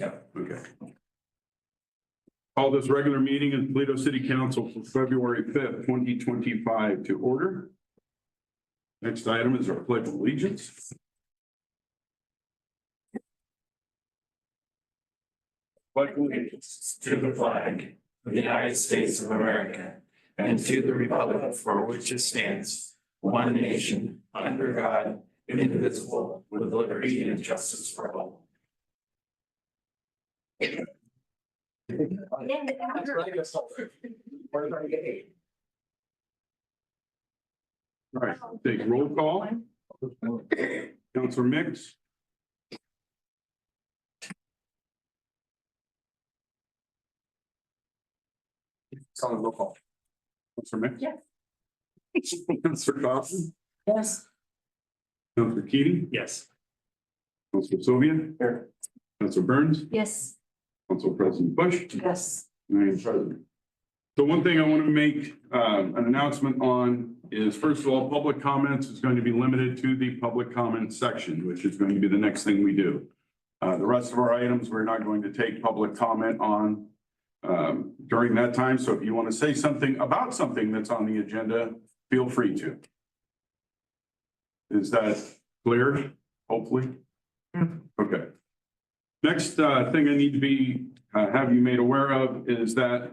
Yep. Okay. Call this regular meeting of Toledo City Council for February 5th, 2025 to order. Next item is our pledge of allegiance. Pledge of allegiance To the flag of the United States of America and to the republic for which it stands, one nation, under God, indivisible, with liberty and justice for all. All right, take roll call. Councilor Mix. Calling roll call. Councilor Mix. Yes. Councilor Coffin. Yes. Councilor Keating. Yes. Councilor Sylvia. Here. Councilor Burns. Yes. Council President Bush. Yes. And I am president. So one thing I want to make an announcement on is, first of all, public comments is going to be limited to the public comment section, which is going to be the next thing we do. The rest of our items, we're not going to take public comment on during that time. So if you want to say something about something that's on the agenda, feel free to. Is that clear? Hopefully. Okay. Next thing I need to be have you made aware of is that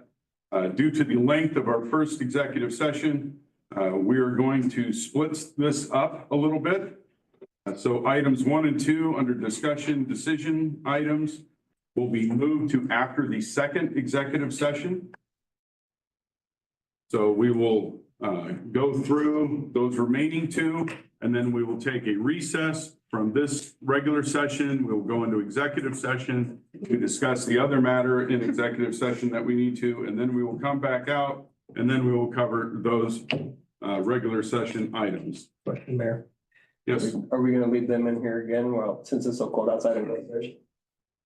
due to the length of our first executive session, we are going to split this up a little bit. So items 1 and 2 under discussion decision items will be moved to after the second executive session. So we will go through those remaining 2, and then we will take a recess from this regular session. We'll go into executive session to discuss the other matter in executive session that we need to, and then we will come back out, and then we will cover those regular session items. Question, Mayor. Yes, Are we gonna leave them in here again? Well, since it's so cold outside and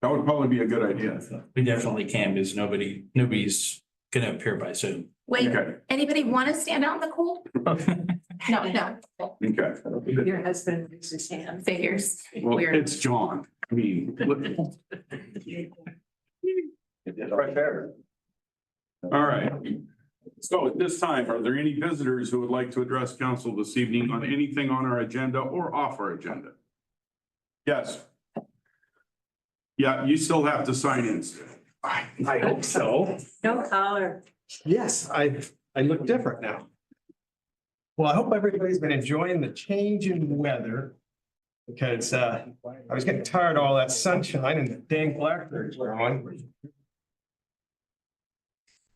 that would probably be a good idea. We definitely can, because nobody's gonna appear by Zoom. Wait, Okay, anybody want to stand out in the cold? No, no. okay. Your husband raises his hand. Figures. Well, Weird. it's John. I mean, look. right there. All right. So at this time, are there any visitors who would like to address council this evening on anything on our agenda or off our agenda? Yes. Yeah, you still have to sign in. I hope so. No collar. Yes, I look different now. Well, I hope everybody's been enjoying the change in weather. Because I was getting tired of all that sunshine and the dang blackbirds growing.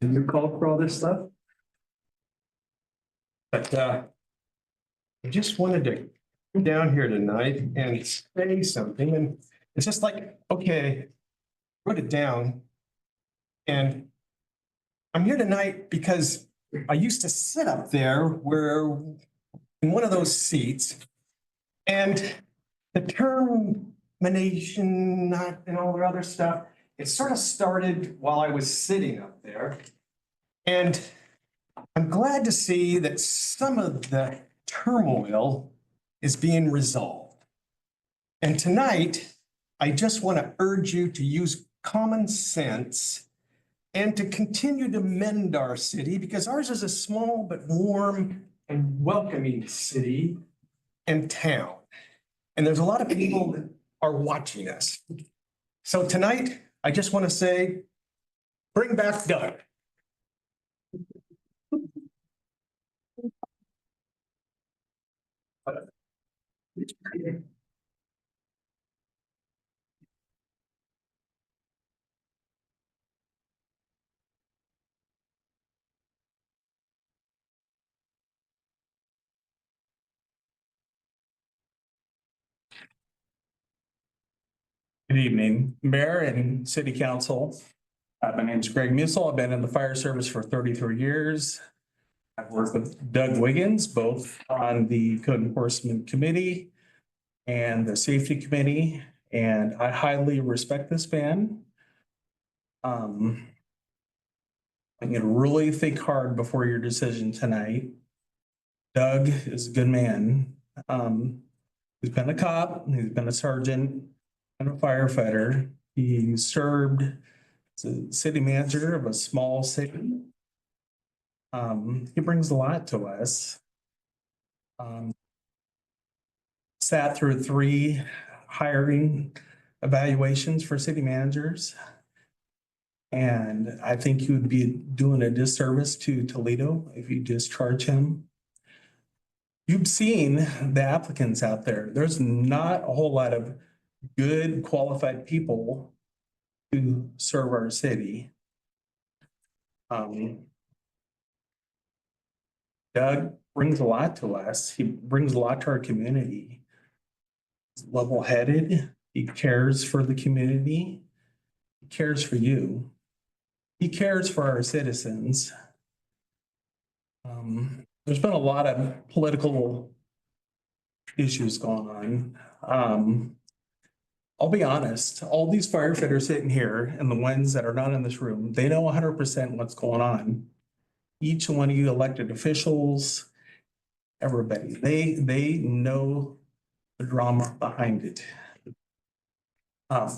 Did you call for all this stuff? But I just wanted to come down here tonight and say something, and it's just like, okay, wrote it down. And I'm here tonight because I used to sit up there where in one of those seats, and the termination, and all the other stuff, it sort of started while I was sitting up there. And I'm glad to see that some of the turmoil is being resolved. And tonight, I just want to urge you to use common sense and to continue to mend our city, because ours is a small but warm and welcoming city and town. And there's a lot of people that are watching us. So tonight, I just want to say, bring back Doug. Good evening, Mayor and City Council. My name is Greg Musil. I've been in the fire service for 33 years. I've worked with Doug Wiggins, both on the Code Enforcement Committee and the Safety Committee, and I highly respect this man. I'm gonna really think hard before your decision tonight. Doug is a good man. He's been a cop, he's been a sergeant, and a firefighter. He served as a city manager of a small city. He brings a lot to us. Sat through 3 hiring evaluations for city managers. And I think you would be doing a disservice to Toledo if you discharge him. You've seen the applicants out there. There's not a whole lot of good qualified people to serve our city. Doug brings a lot to us. He brings a lot to our community. He's level-headed. He cares for the community. He cares for you. He cares for our citizens. There's been a lot of political issues going on. I'll be honest, all these firefighters sitting here and the ones that are not in this room, they know 100% what's going on. Each one of you elected officials, everybody, they know the drama behind it.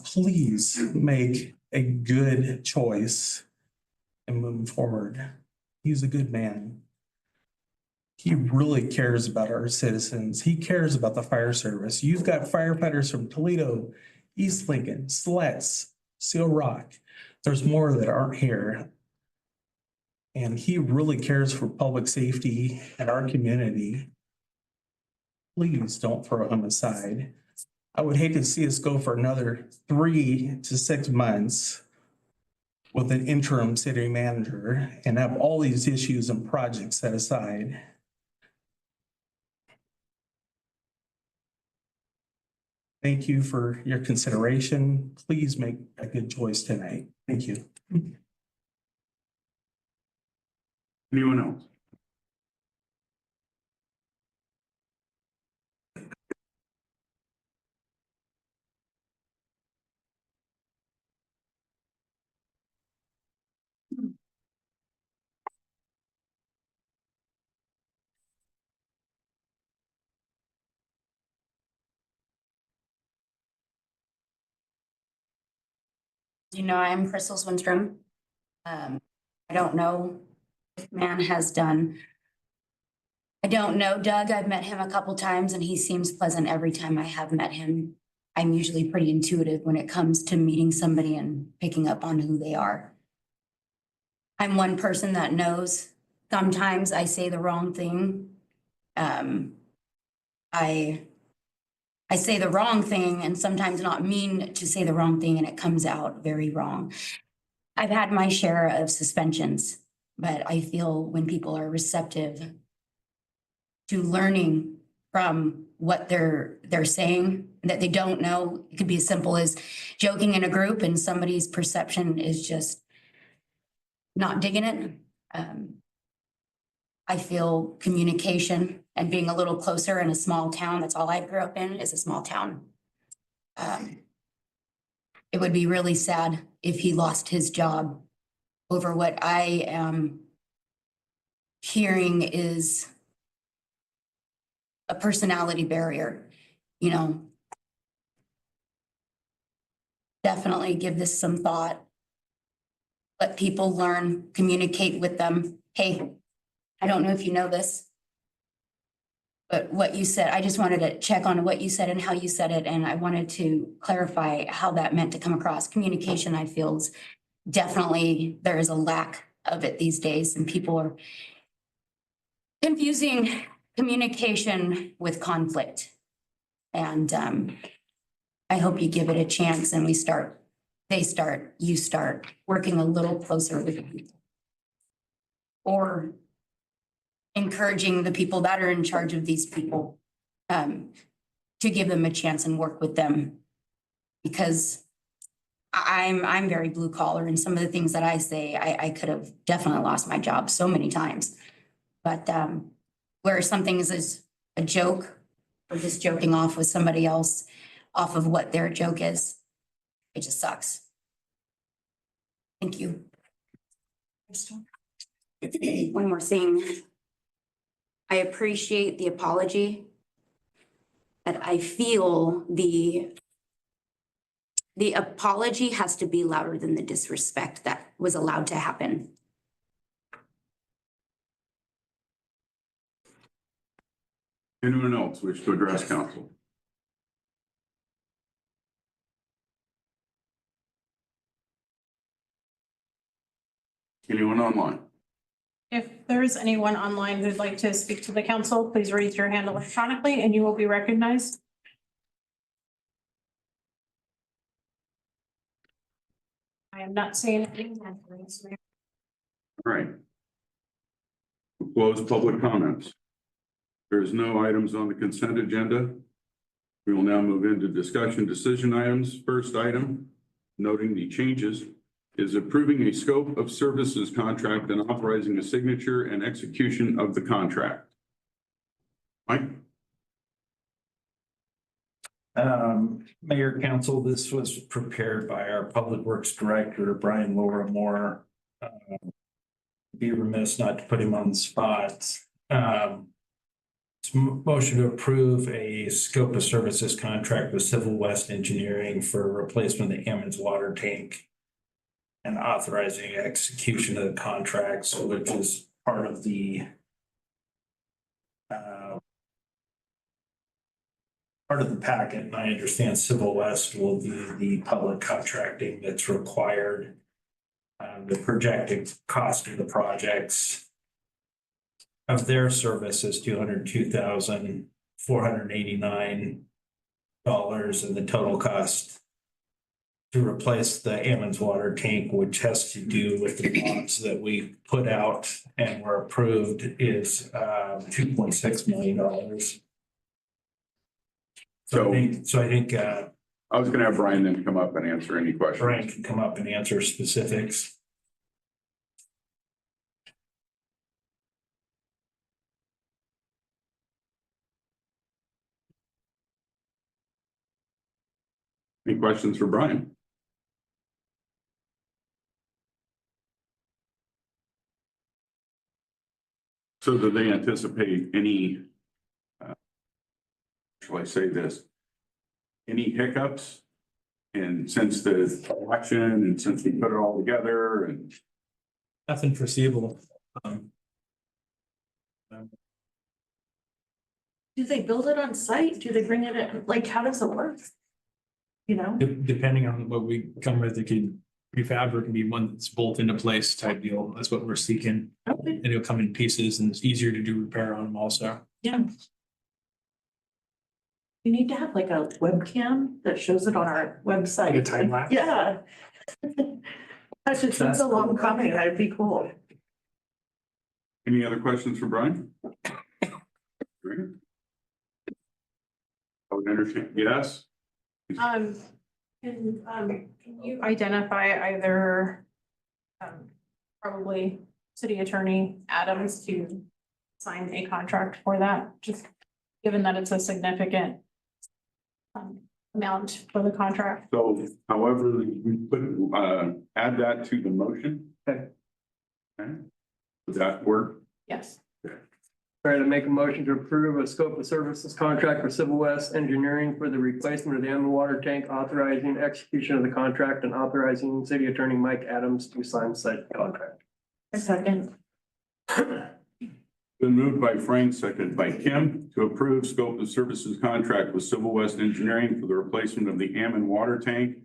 Please make a good choice and move forward. He's a good man. He really cares about our citizens. He cares about the fire service. You've got firefighters from Toledo, East Lincoln, Sletts, Seal Rock. There's more that aren't here. And he really cares for public safety and our community. Please don't throw him aside. I would hate to see us go for another 3 to 6 months with an interim city manager and have all these issues and projects set aside. Thank you for your consideration. Please make a good choice tonight. Thank you. Anyone else? You know, I'm Crystal Swinstrom. I don't know if man has done. I don't know Doug. I've met him a couple times and he seems pleasant every time I have met him. I'm usually pretty intuitive when it comes to meeting somebody and picking up on who they are. I'm one person that knows sometimes I say the wrong thing. I say the wrong thing and sometimes not mean to say the wrong thing and it comes out very wrong. I've had my share of suspensions, but I feel when people are receptive to learning from what they're saying that they don't know, it could be as simple as joking in a group and somebody's perception is just not digging it. I feel communication and being a little closer in a small town, that's all I grew up in, is a small town. It would be really sad if he lost his job over what I am hearing is a personality barrier, you know. Definitely give this some thought. Let people learn, communicate with them. Hey, I don't know if you know this, but what you said, I just wanted to check on what you said and how you said it. And I wanted to clarify how that meant to come across. Communication, I feel, is definitely, there is a lack of it these days and people are confusing communication with conflict. And I hope you give it a chance and you start working a little closer with people. Or encouraging the people that are in charge of these people to give them a chance and work with them. Because I'm very blue collar and some of the things that I say, I could have definitely lost my job so many times. But where something is a joke or just joking off with somebody else off of what their joke is, it just sucks. Thank you. One more thing. I appreciate the apology, but I feel the The apology has to be louder than the disrespect that was allowed to happen. Anyone else wish to address council? Anyone online? If there is anyone online who'd like to speak to the council, please raise your hand electronically and you will be recognized. I am not seeing anything. All right. We'll close public comments. There's no items on the consent agenda. We will now move into discussion decision items. First item, noting the changes, is approving a scope of services contract and authorizing a signature and execution of the contract. Mike? Mayor, council, this was prepared by our Public Works Director, Brian Moore. Be remiss not to put him on the spot. It's motion to approve a scope of services contract with Civil West Engineering for replacement of the Hammond's water tank and authorizing execution of the contracts, which is part of the packet. And I understand Civil West will do the public contracting that's required. The projected cost of the projects of their service is $202,489, and the total cost to replace the Ammons water tank, which has to do with the bonds that we put out and were approved, is $2.6 million. So I think I was going to have Brian then come up and answer any questions. Brian can come up and answer specifics. Any questions for Brian? So do they anticipate any, shall I say this, any hiccups? And since the election and since we put it all together and Nothing foreseeable. Do they build it on site? Do they bring it in? Like, how does it work? You know? Depending on what we come with, it could prefab or it can be one that's bolt into place type deal. That's what we're seeking. Okay. And it'll come in pieces and it's easier to do repair on them also. Yeah. You need to have like a webcam that shows it on our website. Like a time lapse? Yeah. Gosh, it seems a long coming. That'd be cool. any other questions for Brian? Great. I would entertain, yes? Can you identify either probably City Attorney Adams to sign a contract for that, just given that it's a significant amount for the contract? So however, we put, add that to the motion. Okay. Okay. Would that work? Yes. Try to make a motion to approve a scope of services contract for Civil West Engineering for the replacement of the Hammond water tank, authorizing execution of the contract and authorizing City Attorney Mike Adams to sign said contract. A second. Been moved by Frank, seconded by Kim, to approve scope of services contract with Civil West Engineering for the replacement of the Hammond water tank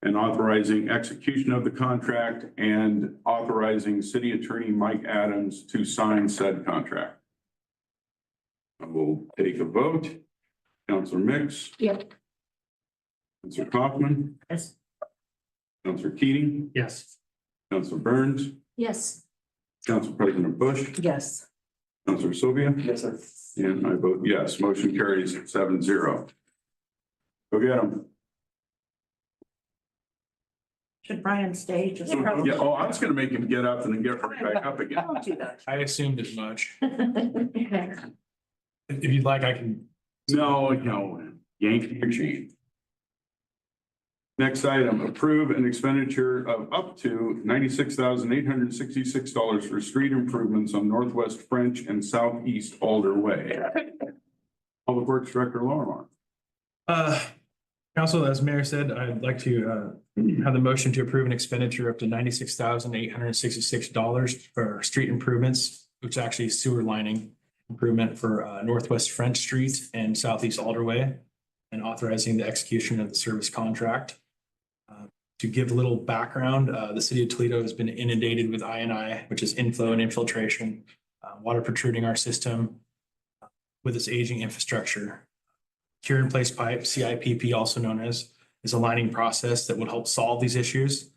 and authorizing execution of the contract and authorizing City Attorney Mike Adams to sign said contract. I will take a vote. Counselor Mix. Yep. Counselor Kaufman. Yes. Counselor Keating. Yes. Counselor Burns. Yes. Council President Bush. Yes. Counselor Sylvia. Yes, sir. And I vote yes. Motion carries 7-0. Go get them. Should Brian stay? Just Yeah, oh, I was gonna make him get up and then get right back up again. Don't do that. I assumed as much. If you'd like, I can. No, yank your chain. Next item, approve an expenditure of up to $96,866 for street improvements on Northwest French and Southeast Alder Way. Public Works Director Lorimer. Council, as Mayor said, I'd like to have the motion to approve an expenditure up to $96,866 for street improvements, which is actually sewer lining improvement for Northwest French Street and Southeast Alderway, and authorizing the execution of the service contract. To give a little background, the city of Toledo has been inundated with I&I, which is inflow and infiltration, water protruding our system with its aging infrastructure. Cure in place pipe, CIPP, also known as, is a lining process that would help solve these issues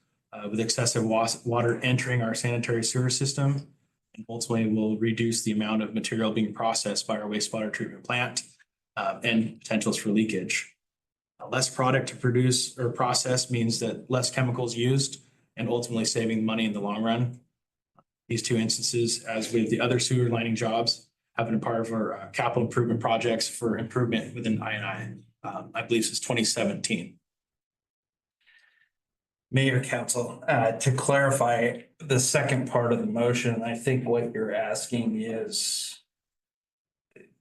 with excessive water entering our sanitary sewer system, and ultimately will reduce the amount of material being processed by our wastewater treatment plant and potentials for leakage. Less product to produce or process means that less chemicals used and ultimately saving money in the long run. These two instances, as with the other sewer lining jobs, have been part of our capital improvement projects for improvement within I&I. I believe since 2017. Mayor, Council, to clarify the second part of the motion, I think what you're asking is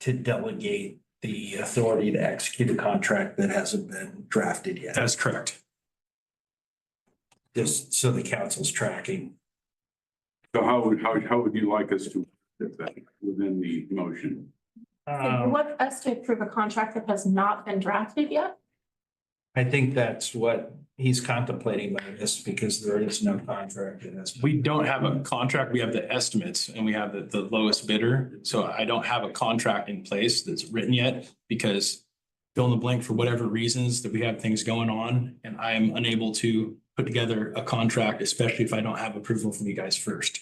to delegate the authority to execute a contract that hasn't been drafted yet, That's correct. just so the council's tracking. So how would you like us to fit that within the motion? So you want us to approve a contract that has not been drafted yet? I think that's what he's contemplating by this, because there is no contract in this. We don't have a contract. We have the estimates and we have the lowest bidder. So I don't have a contract in place that's written yet because fill in the blank, for whatever reasons that we have things going on, and I am unable to put together a contract, especially if I don't have approval from you guys first.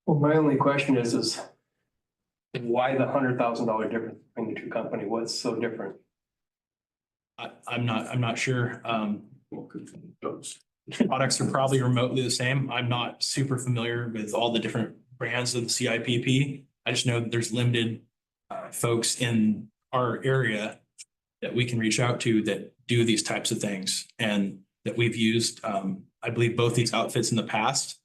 Well, my only question is why the $100,000 difference between the two companies? What's so different? I'm not sure. Products are probably remotely the same. I'm not super familiar with all the different brands of the CIPP. I just know that there's limited folks in our area that we can reach out to that do these types of things, and that we've used, I believe, both these outfits in the past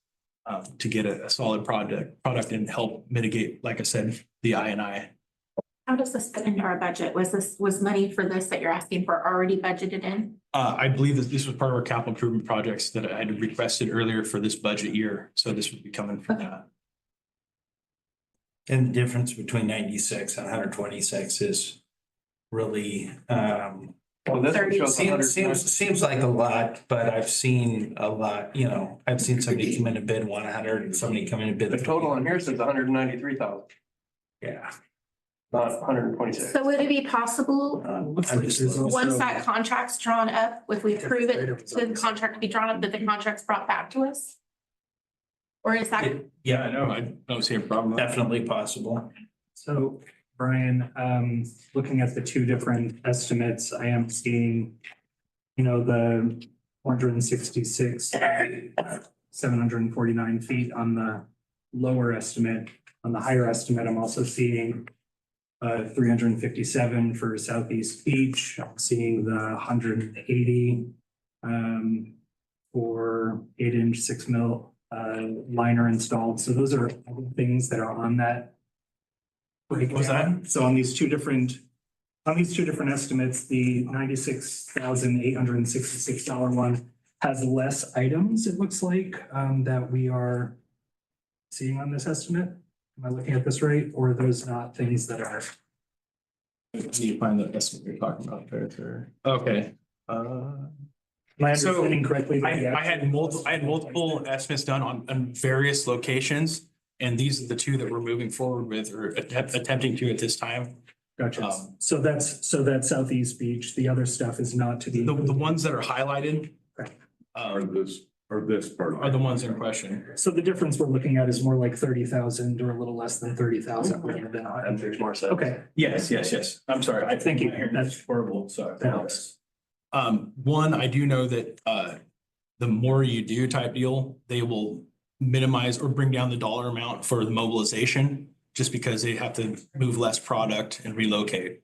to get a solid product and help mitigate, like I said, the I&I. How does this fit into our budget? Was money for this that you're asking for already budgeted in? I believe that this was part of our capital improvement projects that I had requested earlier for this budget year. So this would be coming from that. And the difference between 96 and 126 is really, Well, this one shows seems like a lot, but I've seen a lot, I've seen somebody come in and bid 100 and somebody come in and bid. the total on here says 193,000, Yeah. not 126. So would it be possible, I'm just- once that contract's drawn up, if we prove it to the contract to be drawn up, that the contract's brought back to us? Or is that, Yeah, I know, I don't see a problem. definitely possible. So Brian, looking at the two different estimates, I am seeing, the 166, 749 feet on the lower estimate. On the higher estimate, I'm also seeing 357 for Southeast Beach. I'm seeing the 180 for 8-inch 6 mil liner installed. So those are things that are on that. What was that? So on these two different estimates, the $96,866 one has less items, it looks like, that we are seeing on this estimate. Am I looking at this right? Or are those not things that are? You find the estimate you're talking about there. Okay. Am I understanding correctly? I had multiple estimates done on various locations, and these are the two that we're moving forward with or attempting to at this time. Gotcha. So that's Southeast Beach. The other stuff is not to be. The ones that are highlighted Or this part? are the ones in question. So the difference we're looking at is more like 30,000 or a little less than 30,000 rather than. That makes more sense. Okay, Yes. I'm sorry. I Thank you. That's horrible. So that helps. one, I do know that the more you do type deal, they will minimize or bring down the dollar amount for the mobilization, just because they have to move less product and relocate.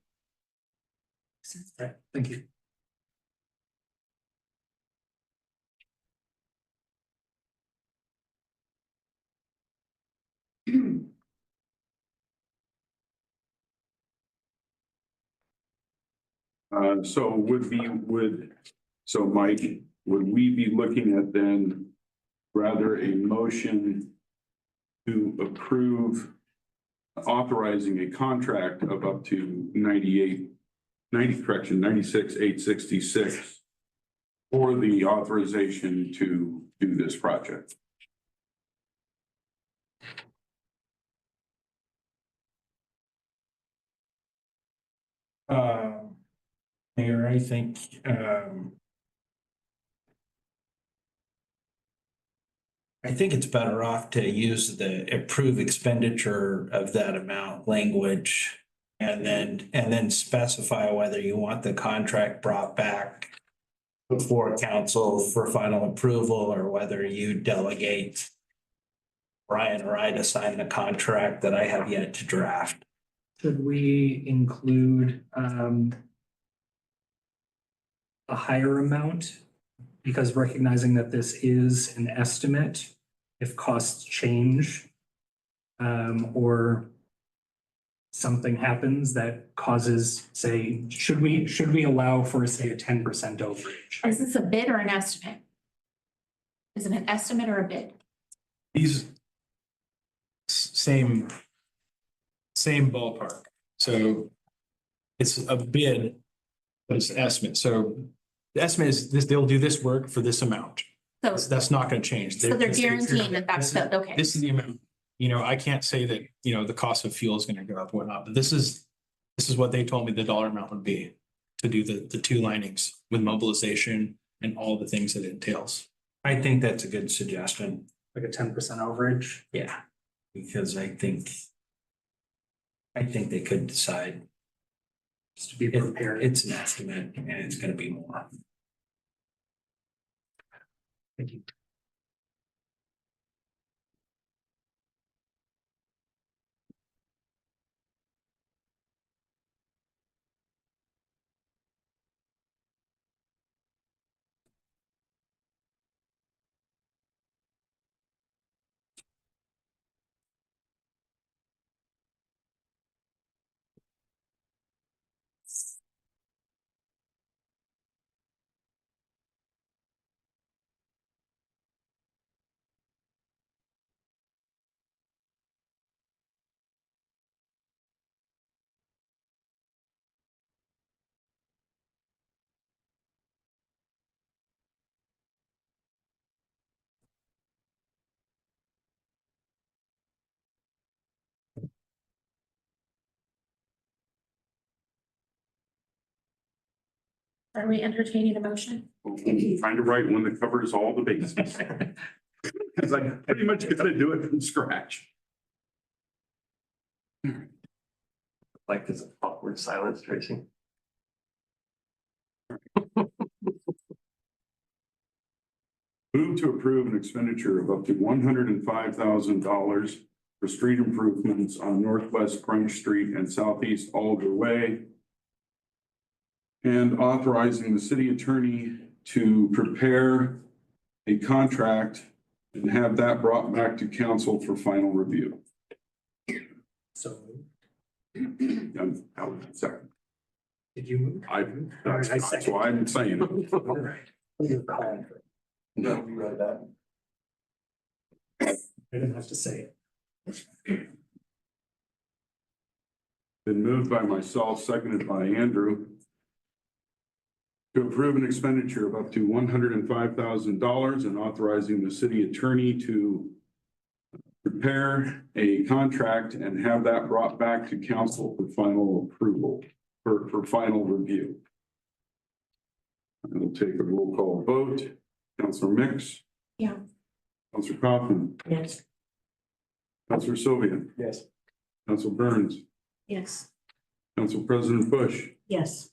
Right, thank you. So so Mike, would we be looking at then rather a motion to approve authorizing a contract of up to 96,866 for the authorization to do this project? Mayor, I think, I think it's better off to use the approved expenditure of that amount language. And then specify whether you want the contract brought back before council for final approval, or whether you delegate Brian or I to sign the contract that I have yet to draft. Should we include a higher amount? Because recognizing that this is an estimate, if costs change or something happens that causes, say, should we allow for, say, a 10% overage? Is this a bid or an estimate? Is it an estimate or a bid? These same ballpark. So it's a bid, but it's an estimate. So the estimate is this, they'll do this work for this amount. So, That's not going to change. so they're guaranteeing that that's the, okay. This is the amount. You know, I can't say that, you know, the cost of fuel is going to go up or whatnot, but this is what they told me the dollar amount would be to do the two linings with mobilization and all the things that it entails. I think that's a good suggestion. Like a 10% overage? Yeah. Because I think they could decide. Just to be prepared. It's an estimate and it's gonna be more. Thank you. Are we entertaining a motion? Trying to write one that covers all the bases. Because I pretty much got to do it from scratch. Like this awkward silence, Tracy. Move to approve an expenditure of up to $105,000 for street improvements on Northwest Crunch Street and Southeast Alder Way. And authorizing the city attorney to prepare a contract and have that brought back to council for final review. So Second. did you move? That's why I'm saying it. All right. You're calling for it. No, you read that. I didn't have to say it. Been moved by myself, seconded by Andrew, to approve an expenditure of up to $105,000 and authorizing the city attorney to prepare a contract and have that brought back to council for final approval, for final review. And we'll take a roll call vote. Councilor Mix? Yeah. Councilor Kaufman? Yes. Councilor Sylvia? Yes. Council Burns? Yes. Council President Bush? Yes.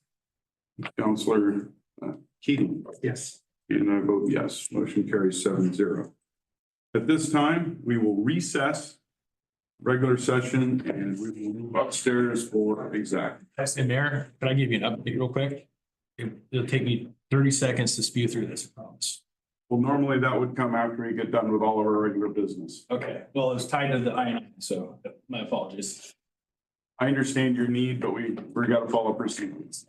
Councilor Keating? Yes. And I vote yes. Motion carries 7-0. At this time, we will recess regular session and we will move upstairs for exec. Hey, Mayor, can I give you an update real quick? It'll take me 30 seconds to spew through this, I promise. Well, normally that would come after we get done with all of our regular business. Okay, well, it's tied to the I-9, so my apologies. I understand your need, but we got to follow procedures.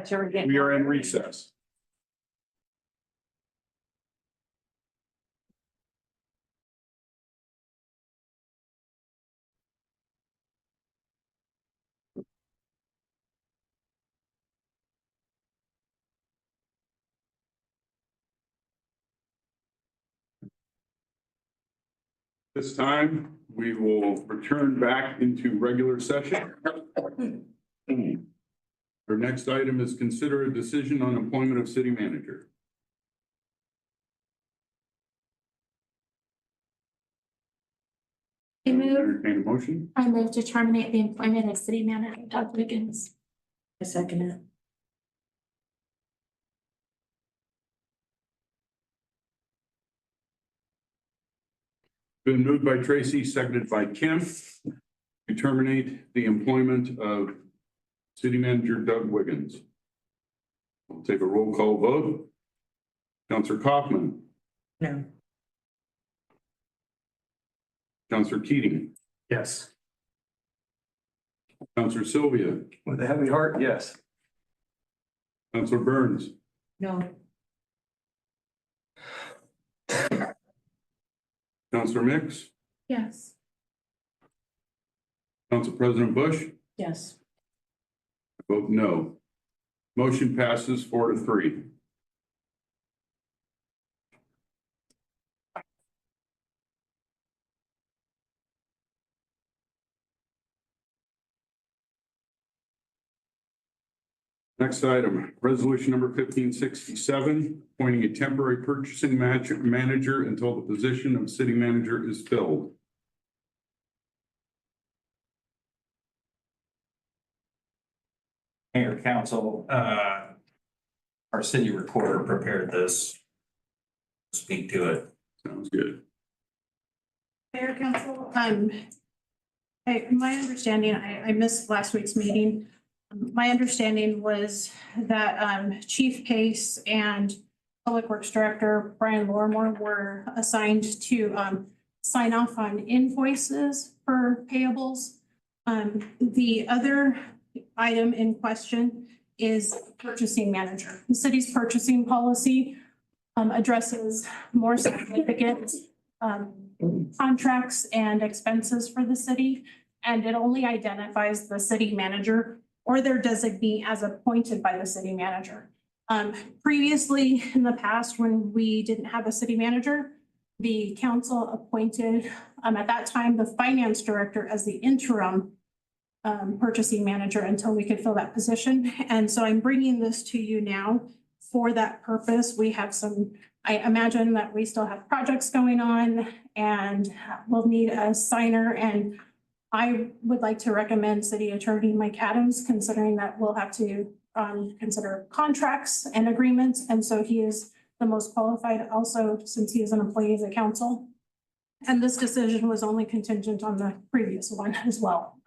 That's where we're getting. We are in recess. This time, we will return back into regular session. Our next item is consider a decision on appointment of city manager. Entertain a motion. I move to terminate the employment of city manager Doug Wiggins. I second it. Been moved by Tracy, seconded by Kim, to terminate the employment of city manager Doug Wiggins. We'll take a roll call vote. Counselor Kaufman. No. Counselor Keating. Yes. Counselor Sylvia. With a heavy heart, yes. Counselor Burns. No. Counselor Mix. Yes. Council President Bush. Yes. Vote no. Motion passes 4-3. Next item, resolution number 1567, appointing a temporary purchasing manager until the position of city manager is filled. Mayor, council, our city recorder prepared this. Speak to it. Sounds good. Mayor, council, my understanding, I missed last week's meeting. My understanding was that, Chief Pace and Public Works Director Brian Lorimore were assigned to, sign off on invoices for payables. The other item in question is purchasing manager. The city's purchasing policy, addresses more significant, contracts and expenses for the city. And it only identifies the city manager or their designee as appointed by the city manager. Previously, in the past, when we didn't have a city manager, the council appointed, at that time, the finance director as the interim purchasing manager until we could fill that position. And so I'm bringing this to you now for that purpose. We have I imagine that we still have projects going on and we'll need a signer, and I would like to recommend City Attorney Mike Adams, considering that we'll have to consider contracts and agreements. And so he is the most qualified also, since he is an employee of the council. And this decision was only contingent on the previous one as well.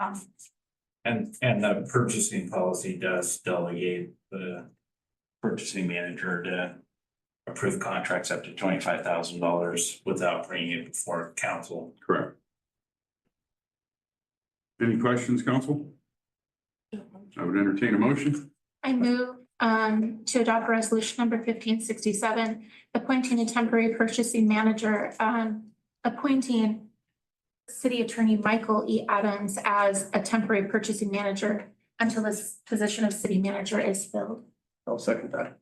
And the purchasing policy does delegate the purchasing manager to approve contracts up to $25,000 without bringing it before council. Correct. Any questions, council? I would entertain a motion. I move to adopt resolution number 1567, appointing a temporary purchasing manager, appointing City Attorney Michael E. Adams as a temporary purchasing manager until this position of city manager is filled. I'll second that.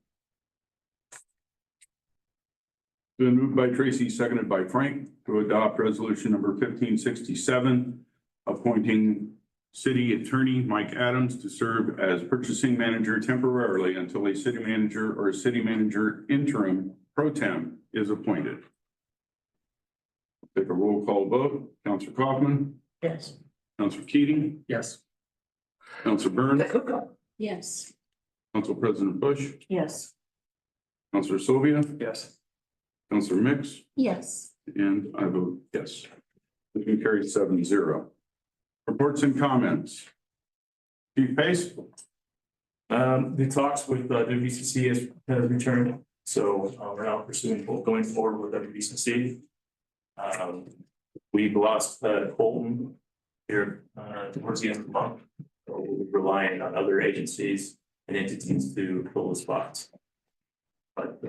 Been moved by Tracy, seconded by Frank, to adopt resolution number 1567, appointing city attorney Mike Adams to serve as purchasing manager temporarily until a city manager or a city manager interim pro tem is appointed. Take a roll call vote. Counselor Kaufman. Yes. Counselor Keating. Yes. Counselor Burns. Yes. Council President Bush. Yes. Counselor Sylvia. Yes. Counselor Mix. Yes. And I vote yes. Motion carries 7-0. Reports and comments. Chief Pace. The talks with WBCC has returned, so we're now pursuing going forward with WBCC. We've lost Colton here towards the end of the month. So we're relying on other agencies and entities to fill the spots. But,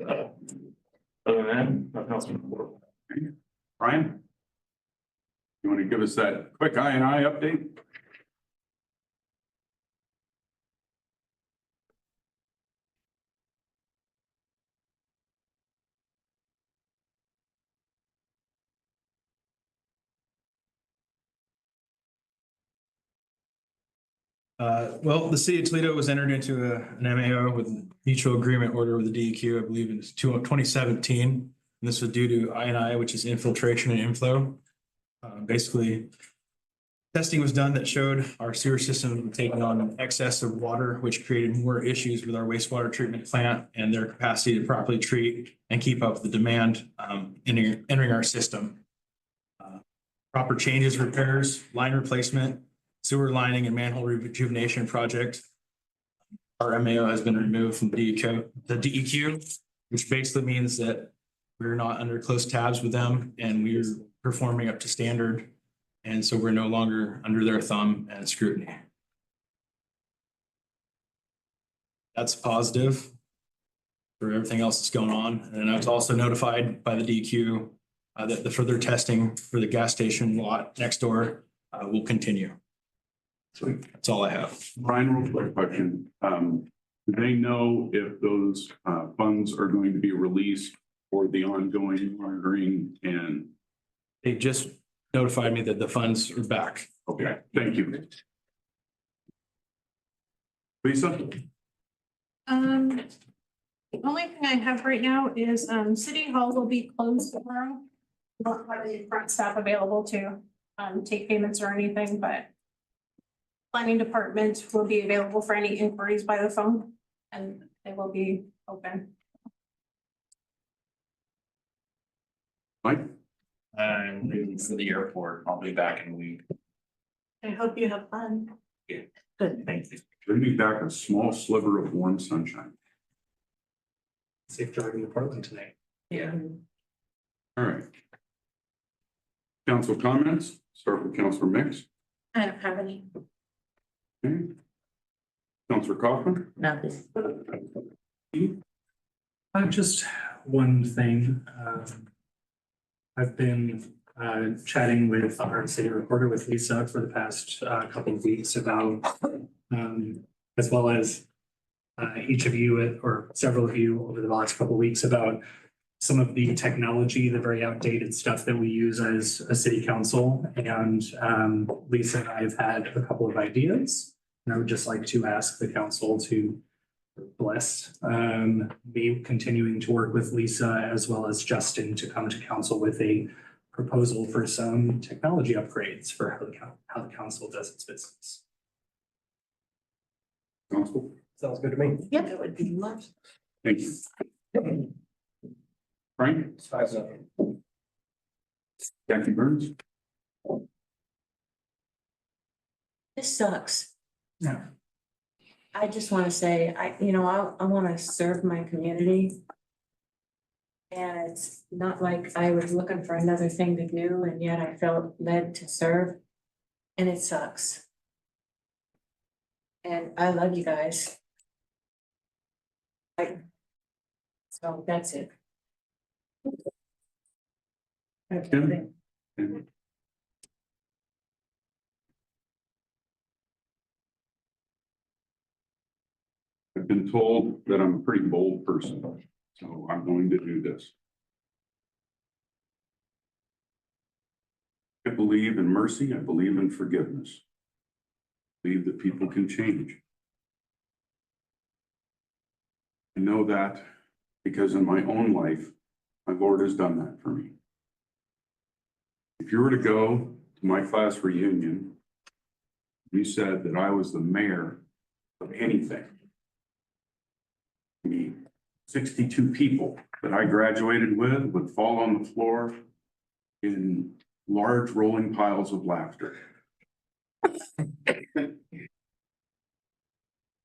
other than that, nothing else. Brian? You want to give us that quick I&I update? Well, the city of Toledo was entered into an MAO with mutual agreement order with the DEQ, I believe in 2017. And this was due to I&I, which is infiltration and inflow. Basically, testing was done that showed our sewer system taking on excess of water, which created more issues with our wastewater treatment plant and their capacity to properly treat and keep up with the demand entering our system. Proper changes, repairs, line replacement, sewer lining and manhole rejuvenation project. Our MAO has been removed from the DEQ, which basically means that we're not under close tabs with them and we're performing up to standard. And so we're no longer under their thumb and scrutiny. That's positive for everything else that's going on. And I was also notified by the DEQ that the further testing for the gas station lot next door will continue. So that's all I have. Brian, real quick question. Do they know if those funds are going to be released for the ongoing monitoring and? They just notified me that the funds are back. Okay, thank you. Lisa? The only thing I have right now is, City Hall will be closed tomorrow. We won't have any front staff available to, take payments or anything, but planning department will be available for any inquiries by the phone and they will be open. Mike? I'm leaving for the airport. I'll be back in a week. I hope you have fun. Yeah. Good. Thank you. Bring me back a small sliver of warm sunshine. Safe driving to Portland tonight. Yeah. All right. Council comments, start with Councilor Mix. I don't have any. Okay. Councilor Kaufman. Nothing. Just one thing. I've been chatting with our city recorder, with Lisa, for the past couple of weeks about, as well as each of you or several of you over the last couple of weeks, about some of the technology, the very outdated stuff that we use as a city council. And Lisa and I have had a couple of ideas. And I would just like to ask the council to bless me continuing to work with Lisa as well as Justin to come to council with a proposal for some technology upgrades for how the council does its business. Council. Sounds good to me. Yep, it would be lovely. Thank you. Frank? Jackie Burns? This sucks. Yeah. I just want to say, I want to serve my community. And it's not like I was looking for another thing to do, and yet I felt led to serve. And it sucks. And I love you guys. So that's it. Tim? I've been told that I'm a pretty bold person, so I'm going to do this. I believe in mercy. I believe in forgiveness. I believe that people can change. I know that because in my own life, my Lord has done that for me. If you were to go to my class reunion, you said that I was the mayor of anything. The 62 people that I graduated with would fall on the floor in large rolling piles of laughter. I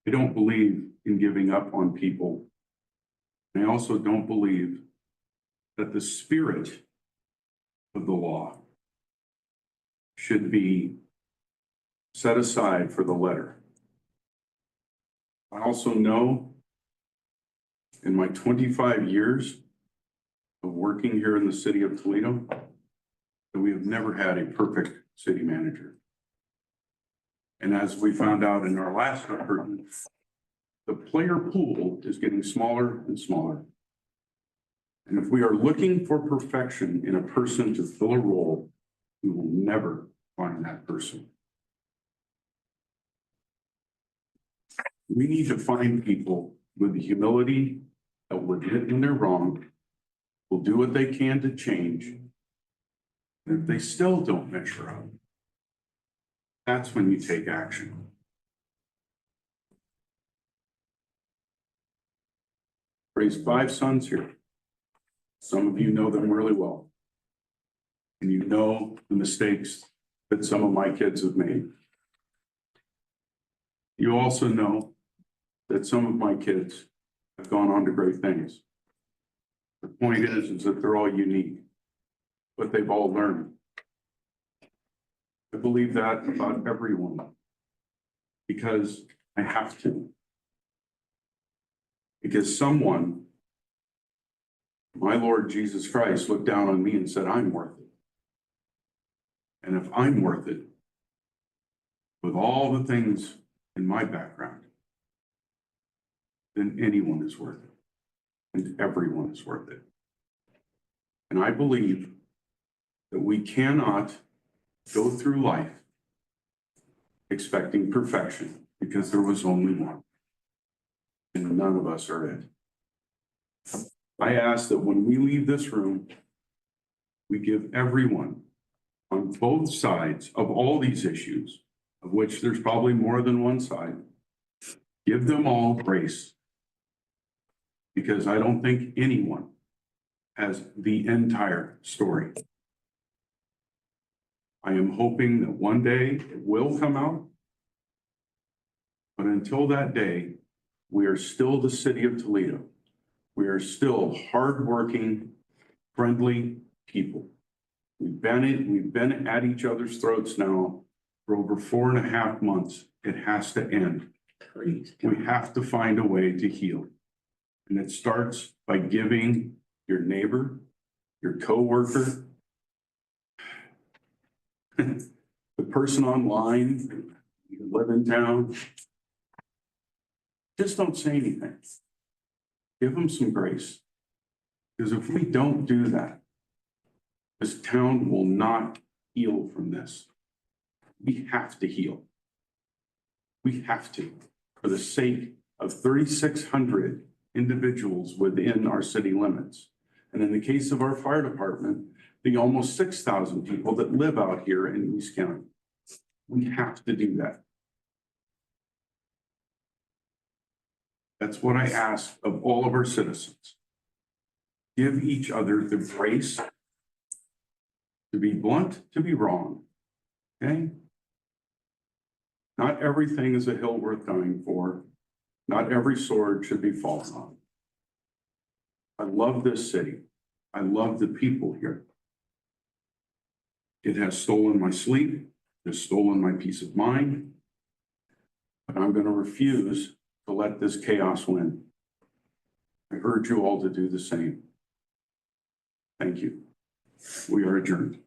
don't believe in giving up on people. I also don't believe that the spirit of the law should be set aside for the letter. I also know in my 25 years of working here in the city of Toledo that we have never had a perfect city manager. And as we found out in our last recruitment, the player pool is getting smaller and smaller. And if we are looking for perfection in a person to fill a role, we will never find that person. We need to find people with the humility that will admit when they're wrong, will do what they can to change. And if they still don't measure up, that's when you take action. Raised 5 sons here. Some of you know them really well. And you know the mistakes that some of my kids have made. You also know that some of my kids have gone on to great things. The point is that they're all unique, but they've all learned. I believe that about everyone because I have to. Because someone, my Lord Jesus Christ, looked down on me and said, I'm worth it. And if I'm worth it, with all the things in my background, then anyone is worth it. And everyone is worth it. And I believe that we cannot go through life expecting perfection because there was only one. And none of us are it. I ask that when we leave this room, we give everyone on both sides of all these issues, of which there's probably more than one side, give them all grace. Because I don't think anyone has the entire story. I am hoping that one day it will come out. But until that day, we are still the city of Toledo. We are still hardworking, friendly people. We've been at each other's throats now for over 4.5 months. It has to end. We have to find a way to heal. And it starts by giving your neighbor, your coworker, the person online, you live in town, just don't say anything. Give them some grace. Because if we don't do that, this town will not heal from this. We have to heal. We have to, for the sake of 3,600 individuals within our city limits. And in the case of our fire department, the almost 6,000 people that live out here in East County. We have to do that. That's what I ask of all of our citizens. Give each other the grace to be blunt, to be wrong, okay? Not everything is a hill worth dying for. Not every sword should be fallen on. I love this city. I love the people here. It has stolen my sleep. It has stolen my peace of mind. But I'm going to refuse to let this chaos win. I urge you all to do the same. Thank you. We are adjourned.